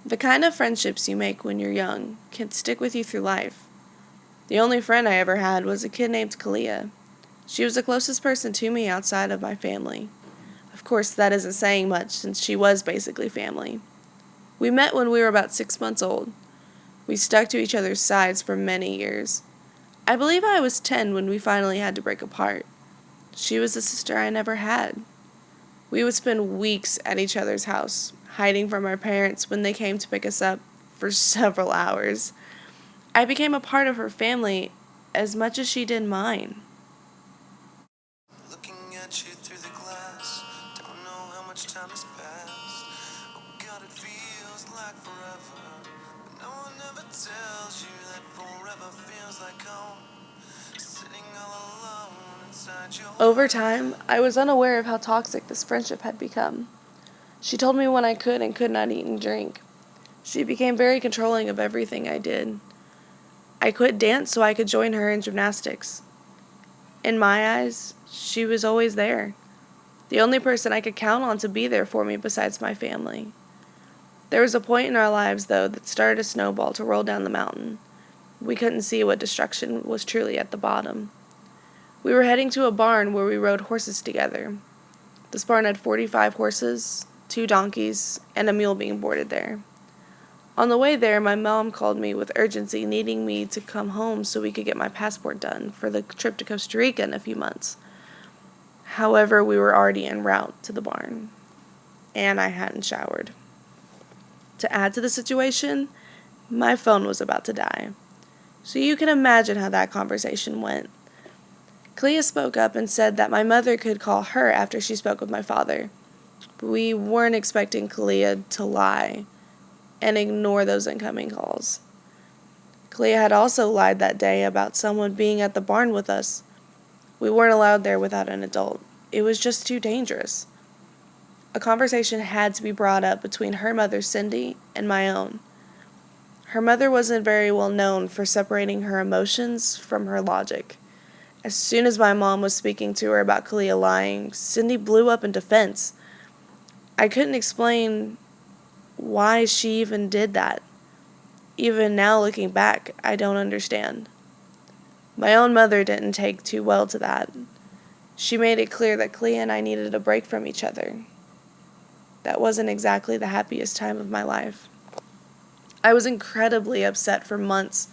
The kind of friendships you make when you're young can stick with you through life. The only friend I ever had was a kid named Kalia. She was the closest person to me outside of my family. Of course, that isn't saying much since she was basically family. We met when we were about 6 months old. We stuck to each other's sides for many years. I believe I was 10 when we finally had to break apart. She was the sister I never had. We would spend weeks at each other's house, hiding from our parents when they came to pick us up for several hours. I became a part of her family as much as she did mine. Looking at you through the glass, don't know how much time has passed. Oh God, it feels like forever, but no one ever tells you that forever feels like home. Sitting all alone inside your Over time, I was unaware of how toxic this friendship had become. She told me when I could and could not eat and drink. She became very controlling of everything I did. I quit dance so I could join her in gymnastics. In my eyes, she was always there. The only person I could count on to be there for me besides my family. There was a point in our lives, though, that started a snowball to roll down the mountain. We couldn't see what destruction was truly at the bottom. We were heading to a barn where we rode horses together. This barn had 45 horses, 2 donkeys, and a mule being boarded there. On the way there, my mom called me with urgency, needing me to come home so we could get my passport done for the trip to Costa Rica in a few months. However, we were already en route to the barn, and I hadn't showered. To add to the situation, my phone was about to die. So you can imagine how that conversation went. Clea spoke up and said that my mother could call her after she spoke with my father. We weren't expecting Clea to lie and ignore those incoming calls. Clea had also lied that day about someone being at the barn with us. We weren't allowed there without an adult. It was just too dangerous. A conversation had to be brought up between her mother, Cindy, and my own. Her mother wasn't very well known for separating her emotions from her logic. As soon as my mom was speaking to her about Kalia lying, Cindy blew up in defense. I couldn't explain why she even did that. Even now, looking back, I don't understand. My own mother didn't take too well to that. She made it clear that Clea and I needed a break from each other. That wasn't exactly the happiest time of my life. I was incredibly upset for months.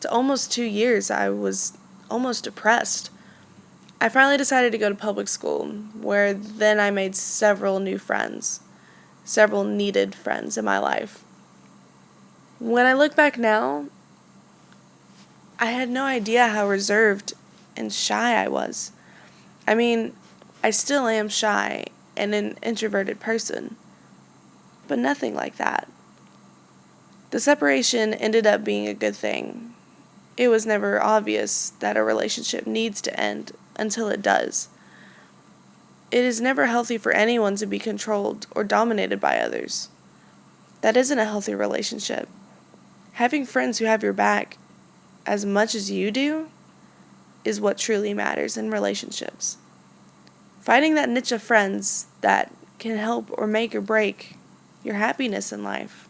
To almost 2 years, I was almost depressed. I finally decided to go to public school, where then I made several new friends, several needed friends in my life. When I look back now, I had no idea how reserved and shy I was. I mean, I still am shy and an introverted person, but nothing like that. The separation ended up being a good thing. It was never obvious that a relationship needs to end until it does. It is never healthy for anyone to be controlled or dominated by others. That isn't a healthy relationship. Having friends who have your back as much as you do is what truly matters in relationships. Finding that niche of friends that can help or make or break your happiness in life.